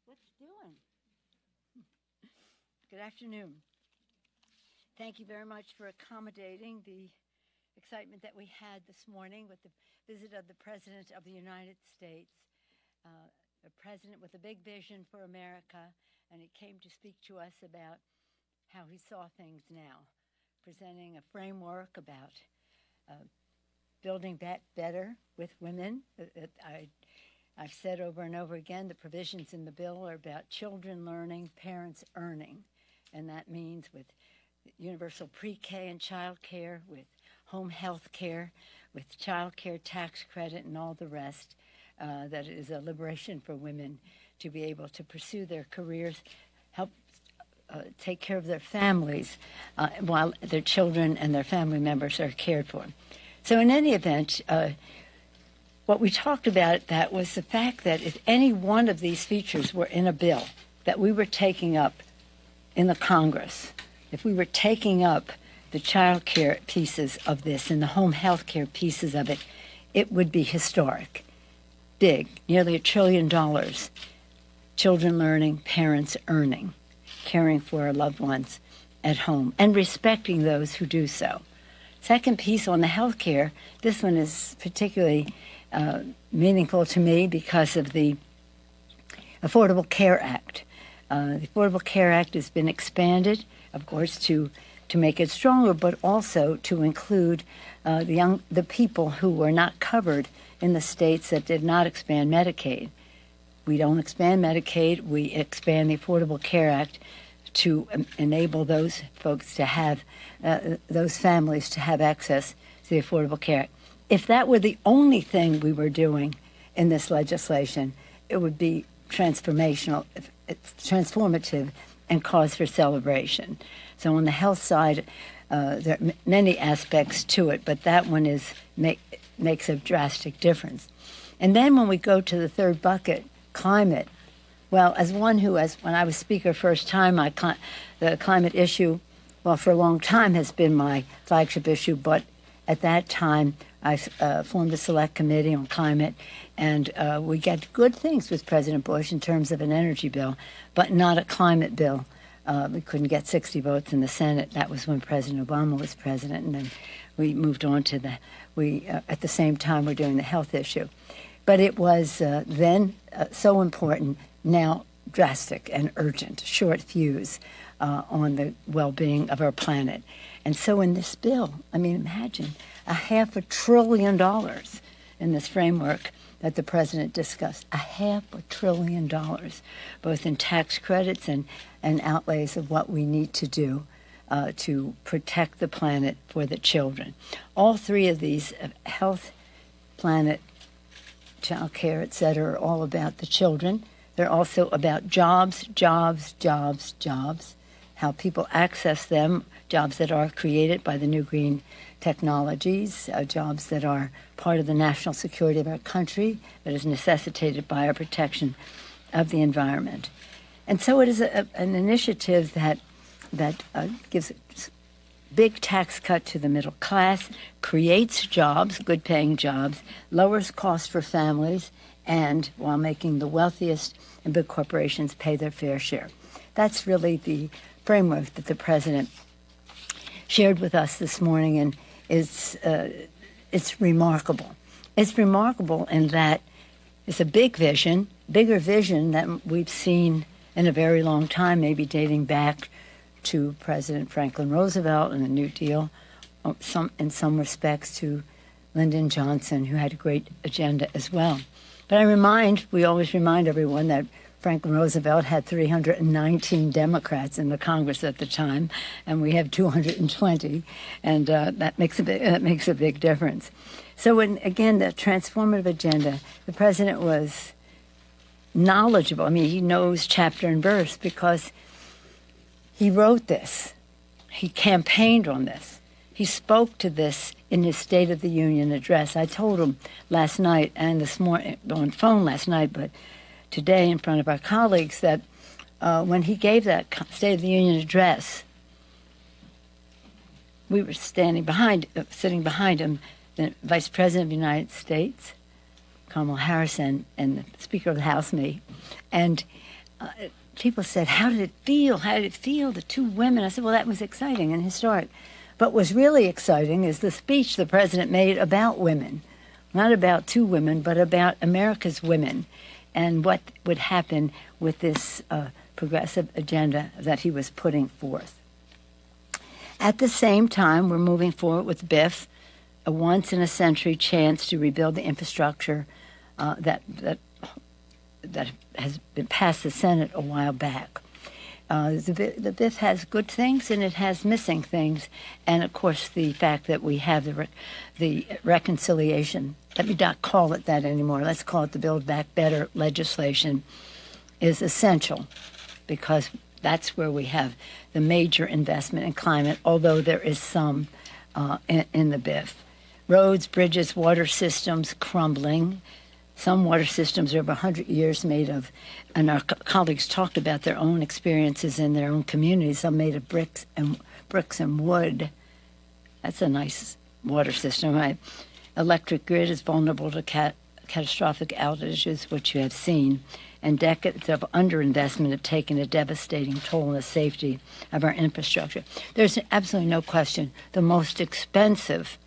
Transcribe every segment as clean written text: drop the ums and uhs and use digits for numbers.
What's doing? Good afternoon. Thank you very much for accommodating the excitement that we had this morning with the visit of the President of the United States, a president with a big vision for America, and he came to speak to us about how he saw things now, presenting a framework about building back better with women. I've said over and over again, the provisions in the bill are about children learning, parents earning, and that means with universal pre-K and child care, with home health care, with child care tax credit and all the rest, that is a liberation for women to be able to pursue their careers, help take care of their families while their children and their family members are cared for. So in any event, what we talked about that was the fact that if any one of these features were in a bill that we were taking up in the Congress, if we were taking up the child care pieces of this and the home health care pieces of it, it would be historic, big, nearly $1 trillion. Children learning, parents earning, caring for our loved ones at home, and respecting those who do so. Second piece on the health care, this one is particularly meaningful to me because of the Affordable Care Act. The Affordable Care Act has been expanded, of course, to make it stronger, but also to include the people who were not covered in the states that did not expand Medicaid. We don't expand Medicaid. We expand the Affordable Care Act to enable those folks to have, those families to have access to the Affordable Care Act. If that were the only thing we were doing in this legislation, it would be transformative and cause for celebration. So on the health side, there are many aspects to it, but that one makes a drastic difference. And then when we go to the third bucket, climate, well, as one who, when I was Speaker first time, the climate issue, well, for a long time has been my flagship issue, but at that time, I formed a select committee on climate, and we got good things with President Bush in terms of an energy bill, but not a climate bill. We couldn't get 60 votes in the Senate. That was when President Obama was president, and then we moved on to at the same time, we're doing the health issue. But it was then so important, now drastic and urgent, short fuse on the well-being of our planet. And so in this bill, I mean, imagine $500 billion in this framework that the president discussed, $500 billion, both in tax credits and outlays of what we need to do to protect the planet for the children. All three of these, health, planet, child care, et cetera, are all about the children. They're also about jobs, jobs, jobs, jobs, how people access them, jobs that are created by the new green technologies, jobs that are part of the national security of our country, that is necessitated by our protection of the environment. And so it is an initiative that gives a big tax cut to the middle class, creates jobs, good-paying jobs, lowers costs for families, and while making the wealthiest and big corporations pay their fair share. That's really the framework that the president shared with us this morning, and it's remarkable. It's remarkable in that it's a big vision, bigger vision than we've seen in a very long time, maybe dating back to President Franklin Roosevelt and the New Deal, in some respects to Lyndon Johnson, who had a great agenda as well. But we always remind everyone that Franklin Roosevelt had 319 Democrats in the Congress at the time, and we have 220, and that makes a big difference. So again, the transformative agenda, the president was knowledgeable. I mean, he knows chapter and verse because he wrote this. He campaigned on this. He spoke to this in his State of the Union address. I told him last night and this morning on the phone last night, but today in front of our colleagues, that when he gave that State of the Union address, we were sitting behind him, the Vice President of the United States, Kamala Harris, and the Speaker of the House, me, and people said, how did it feel? How did it feel, the two women? I said, well, that was exciting and historic. But what's really exciting is the speech the president made about women, not about two women, but about America's women and what would happen with this progressive agenda that he was putting forth. At the same time, we're moving forward with BIF, a once-in-a-century chance to rebuild the infrastructure that has been passed the Senate a while back. The BIF has good things and it has missing things, and of course the fact that we have the reconciliation. Let me not call it that anymore. Let's call it the Build Back Better legislation is essential because that's where we have the major investment in climate, although there is some in the BIF. Roads, bridges, water systems crumbling. Some water systems are over 100 years made of, and our colleagues talked about their own experiences in their own communities. Some made of bricks and wood. That's a nice water system, right? Electric grid is vulnerable to catastrophic outages, which you have seen, and decades of underinvestment have taken a devastating toll on the safety of our infrastructure. There's absolutely no question the most expensive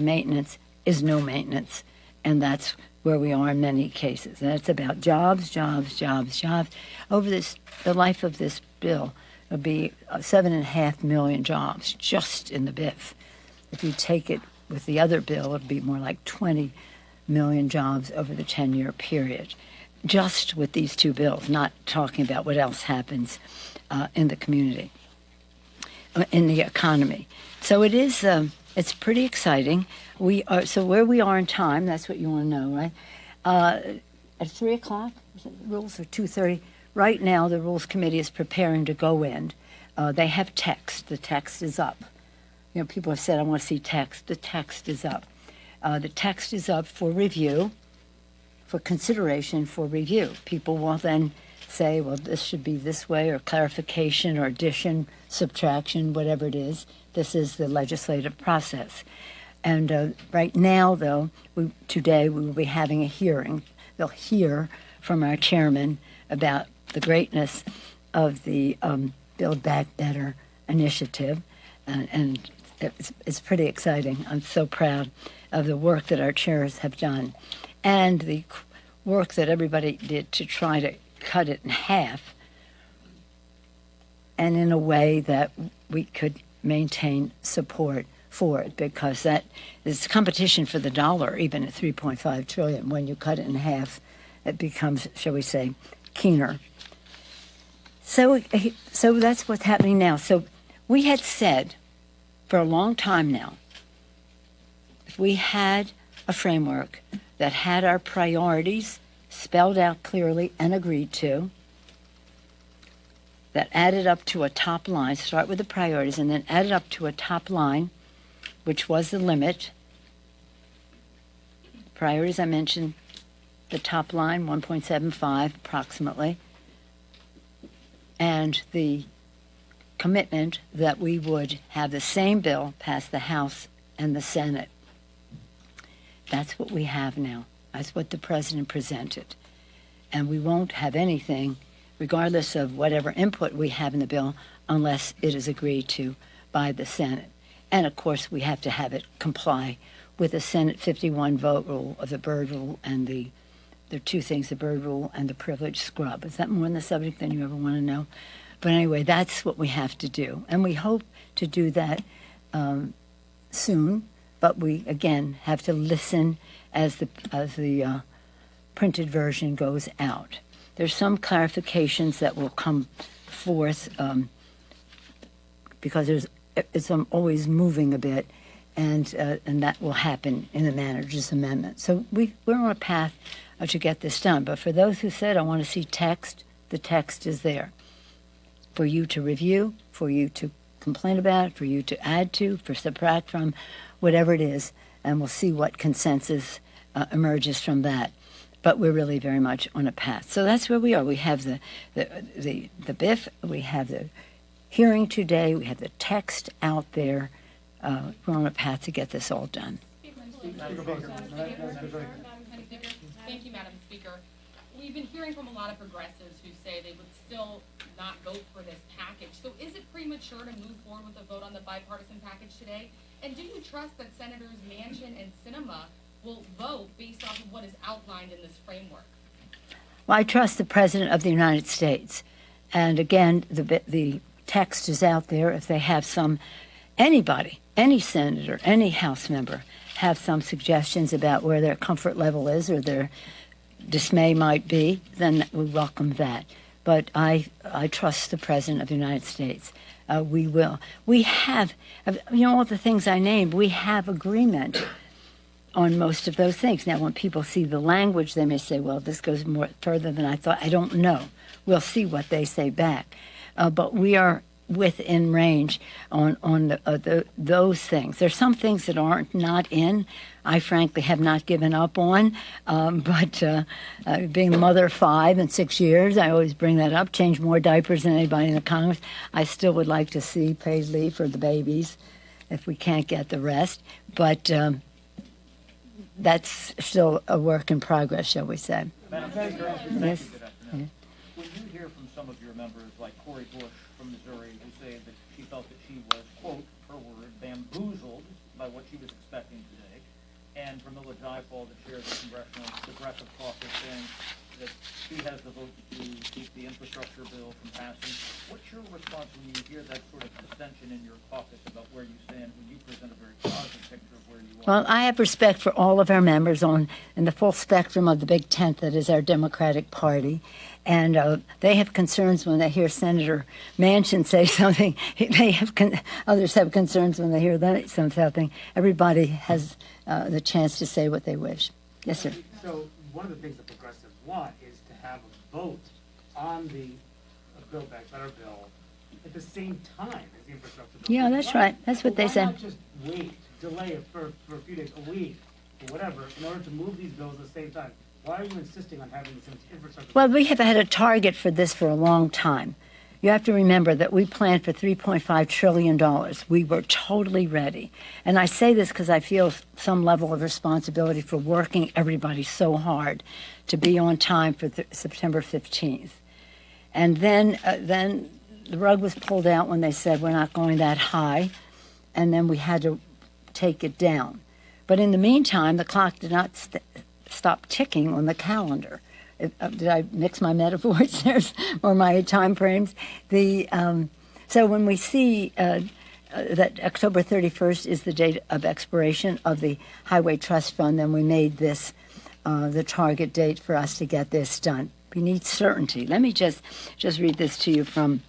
maintenance is no maintenance, and that's where we are in many cases. And it's about jobs, jobs, jobs, jobs. Over the life of this bill, it'll be 7.5 million jobs just in the BIF. If you take it with the other bill, it'd be more like 20 million jobs over the 10-year period, just with these two bills, not talking about what else happens in the community, in the economy. So it is. It's pretty exciting. So where we are in time, that's what you want to know, right? At 3 o'clock, rules are 2:30. Right now, the Rules Committee is preparing to go in. They have text. The text is up. You know, people have said, I want to see text. The text is up. The text is up for review, for consideration for review. People will then say, well, this should be this way, or clarification, or addition, subtraction, whatever it is. This is the legislative process. And right now, though, today we will be having a hearing. They'll hear from our chairman about the greatness of the Build Back Better initiative. And it's pretty exciting. I'm so proud of the work that our chairs have done and the work that everybody did to try to cut it in half and in a way that we could maintain support for it, because that is competition for the dollar, even at $3.5 trillion. When you cut it in half, it becomes, shall we say, keener. So that's what's happening now. So we had said for a long time now, if we had a framework that had our priorities spelled out clearly and agreed to, that added up to a top line, start with the priorities, and then added up to a top line, which was the limit. Priorities, I mentioned the top line, 1.75 approximately, and the commitment that we would have the same bill pass the House and the Senate. That's what we have now. That's what the president presented. And we won't have anything, regardless of whatever input we have in the bill, unless it is agreed to by the Senate. And, of course, we have to have it comply with the Senate 51 vote rule of the Byrd rule and there are two things, the Byrd rule and the privilege scrub. Is that more on the subject than you ever want to know? But anyway, that's what we have to do. And we hope to do that soon. But we, again, have to listen as the printed version goes out. There's some clarifications that will come forth because it's always moving a bit, and that will happen in the manager's amendment. So we're on a path to get this done. But for those who said, I want to see text, the text is there for you to review, for you to complain about, for you to add to, for subtract from, whatever it is, and we'll see what consensus emerges from that. But we're really very much on a path. So that's where we are. We have the BIF, we have the hearing today, we have the text out there. We're on a path to get this all done. Thank you, Madam Speaker. we've been hearing from a lot of progressives who say they would still not vote for this package. So is it premature to move forward with a vote on the bipartisan package today? And do you trust that Senators Manchin and Sinema will vote based off of what is outlined in this framework? Well, I trust the President of the United States. And again, the text is out there. If they have anybody, any senator, any House member, have some suggestions about where their comfort level is or their dismay might be, then we welcome that. But I trust the President of the United States. We will. We have, all the things I named, we have agreement on most of those things. Now, when people see the language, they may say, well, this goes more further than I thought. I don't know. We'll see what they say back. But we are within range on those things. There's some things that aren't not in. I frankly have not given up on, but being the mother of 5 in 6 years, I always bring that up. Change more diapers than anybody in the Congress. I still would like to see paid leave for the babies if we can't get the rest. But that's still a work in progress, shall we say. Madam Speaker, yes. When you hear from some of your members, like Cori Bush from Missouri, who say that she felt that she was, quote, her word, bamboozled by what she was expecting today, and from Mila Jayapal, the chair of the Congressional Progressive Caucus, saying that she has the vote to keep the infrastructure bill from passing, what's your response when you hear that sort of dissension in your caucus about where you stand when you present a very positive picture of where you are? Well, I have respect for all of our members in the full spectrum of the big tent that is our Democratic Party. And they have concerns when they hear Senator Manchin say something. Others have concerns when they hear that something. Everybody has the chance to say what they wish. Yes, sir. So one of the things that progressives want is to have a vote on the Build Back Better bill at the same time as the infrastructure bill. Yeah, that's right. That's what they said. Why not just wait, delay it for a few days, a week, or whatever, in order to move these bills at the same time? Why are you insisting on having this infrastructure? Well, we have had a target for this for a long time. You have to remember that we planned for $3.5 trillion. We were totally ready. And I say this because I feel some level of responsibility for working everybody so hard to be on time for September 15th. And then the rug was pulled out when they said we're not going that high, and then we had to take it down. But in the meantime, the clock did not stop ticking on the calendar. Did I mix my metaphors there or my time frames? So when we see that October 31st is the date of expiration of the Highway Trust Fund, then we made this the target date for us to get this done. We need certainty. Let me just read this to you from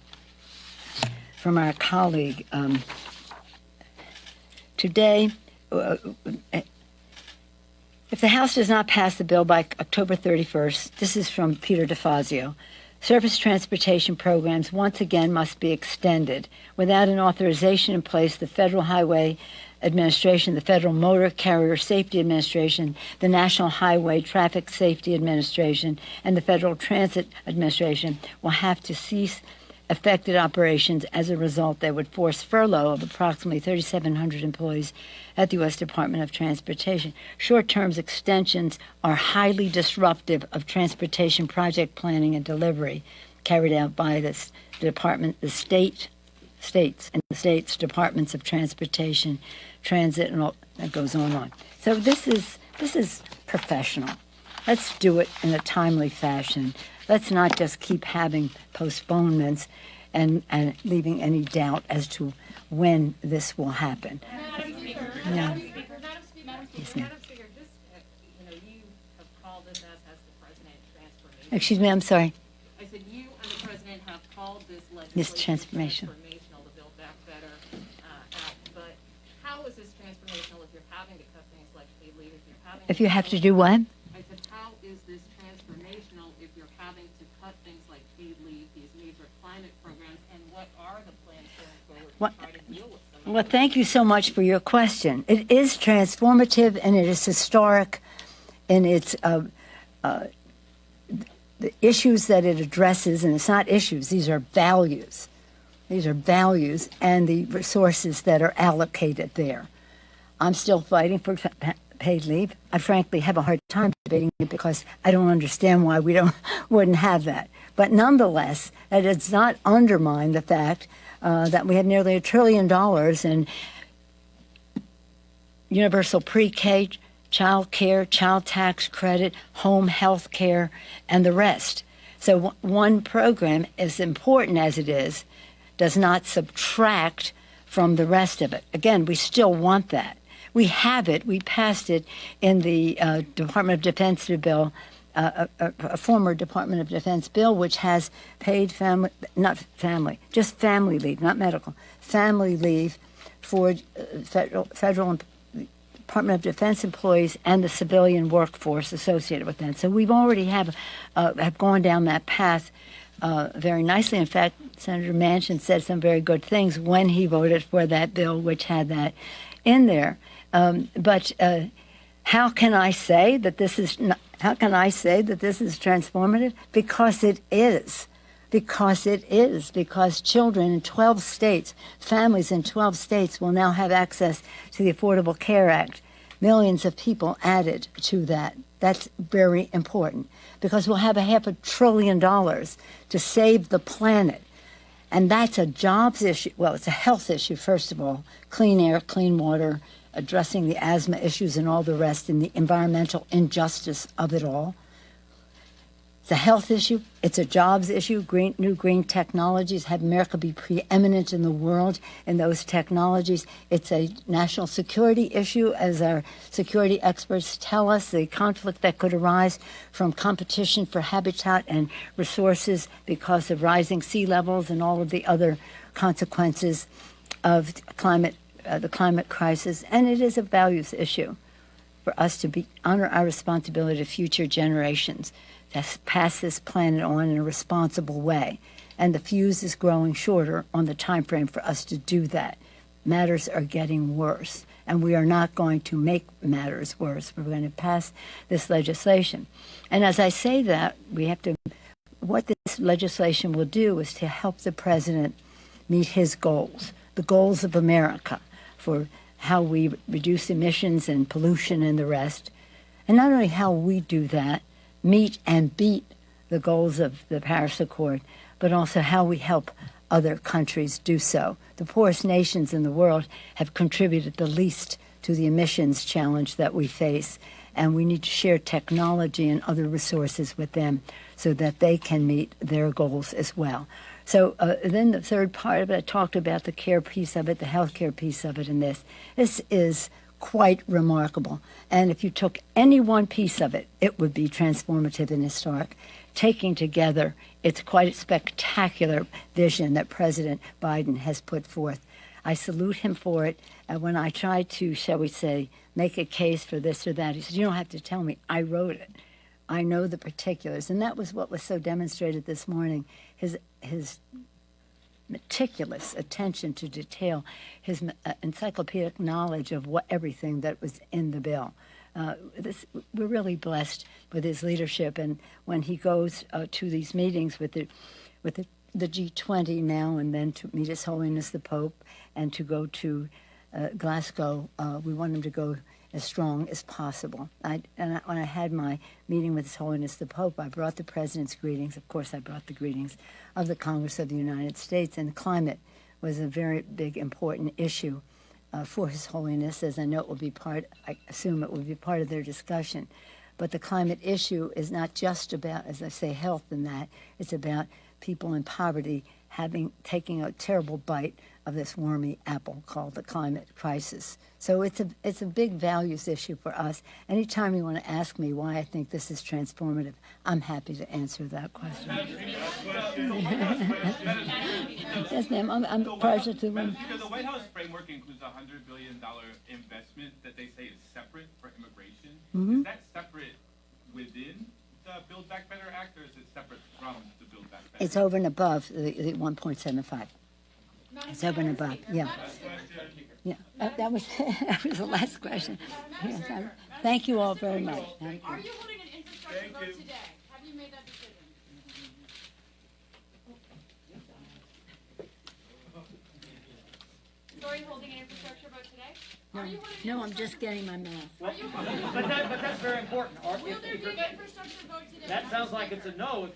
our colleague. Today, if the House does not pass the bill by October 31st, this is from Peter DeFazio, surface transportation programs once again must be extended. Without an authorization in place, the Federal Highway Administration, the Federal Motor Carrier Safety Administration, the National Highway Traffic Safety Administration, and the Federal Transit Administration will have to cease affected operations. As a result, they would force furlough of approximately 3,700 employees at the U.S. Department of Transportation. Short-term extensions are highly disruptive of transportation project planning and delivery carried out by the department, the states and the states' departments of transportation, transit, and all that goes on. So this is professional. Let's do it in a timely fashion. Let's not just keep having postponements and leaving any doubt as to when this will happen. Madam Speaker, Yeah. Madam Speaker, Yes, ma'am. Madam Speaker, just, you have called this as the President transformation. Excuse me, I'm sorry. I said you and the President have called this Yes, legislation transformational. to Build Back Better Act, but how is this transformational if you're having to cut things like paid leave, If you have to do what? I said, how is this transformational if you're having to cut things like paid leave, these major climate programs, and what are the plans going forward to try to deal with them? Well, thank you so much for your question. It is transformative and it is historic in its the issues that it addresses, and it's not issues, these are values. These are values and the resources that are allocated there. I'm still fighting for paid leave. I frankly have a hard time debating it because I don't understand why we wouldn't have that. But nonetheless, that does not undermine the fact that we have nearly $1 trillion in universal pre-K, child care, child tax credit, home health care, and the rest. So one program, as important as it is, does not subtract from the rest of it. Again, we still want that. We have it. We passed it in the Department of Defense bill, a former Department of Defense bill, which has paid family leave, not medical, family leave for federal Department of Defense employees and the civilian workforce associated with that. So we've already have gone down that path very nicely. In fact, Senator Manchin said some very good things when he voted for that bill, which had that in there. But how can I say that this is transformative? Because it is. Because children in 12 states, families in 12 states will now have access to the Affordable Care Act. Millions of people added to that. That's very important because we'll have $500 billion to save the planet. And that's a jobs issue. Well, it's a health issue, first of all. Clean air, clean water, addressing the asthma issues and all the rest, and the environmental injustice of it all. It's a health issue. It's a jobs issue. New green technologies have America be preeminent in the world in those technologies. It's a national security issue, as our security experts tell us, the conflict that could arise from competition for habitat and resources because of rising sea levels and all of the other consequences of the climate crisis. And it is a values issue for us to honor our responsibility to future generations, to pass this planet on in a responsible way. And the fuse is growing shorter on the time frame for us to do that. Matters are getting worse, and we are not going to make matters worse. We're going to pass this legislation. And as I say that, what this legislation will do is to help the president meet his goals, the goals of America for how we reduce emissions and pollution and the rest. And not only how we do that, meet and beat the goals of the Paris Accord, but also how we help other countries do so. The poorest nations in the world have contributed the least to the emissions challenge that we face, and we need to share technology and other resources with them so that they can meet their goals as well. So then the third part of it, I talked about the care piece of it, the health care piece of it in this. This is quite remarkable. And if you took any one piece of it, it would be transformative and historic. Taking together, it's quite a spectacular vision that President Biden has put forth. I salute him for it. And when I tried to, shall we say, make a case for this or that, he said, "You don't have to tell me. I wrote it. I know the particulars." And that was what was so demonstrated this morning, his meticulous attention to detail, his encyclopedic knowledge of everything that was in the bill. We're really blessed with his leadership, and when he goes to these meetings with the G20 now and then to meet His Holiness the Pope and to go to Glasgow, we want him to go as strong as possible. When I had my meeting with His Holiness the Pope, I brought the President's greetings. Of course, I brought the greetings of the Congress of the United States, and climate was a very big, important issue for His Holiness, as I know it will be I assume it will be part of their discussion. But the climate issue is not just about, as I say, health and that. It's about people in poverty taking a terrible bite of this wormy apple called the climate crisis. So it's a big values issue for us. Anytime you want to ask me why I think this is transformative, I'm happy to answer that question. Yes, ma'am. I'm partial to one. Because the White House framework includes a $100 billion investment that they say is separate for immigration. Mm-hmm. Is that separate within the Build Back Better Act, or is it separate from the Build Back Better? It's over and above the 1.75. It's over and above. Yeah. Yeah. That was the last question. Yes, thank you all very much. Thank you. Are you holding an infrastructure vote today? Have you made that decision? So are you holding an infrastructure vote today? Are you wanting No, I'm infrastructure- just getting my math. Are you But that's very important. Or Will if there be you're- an infrastructure vote today? That sounds like it's a no if you're not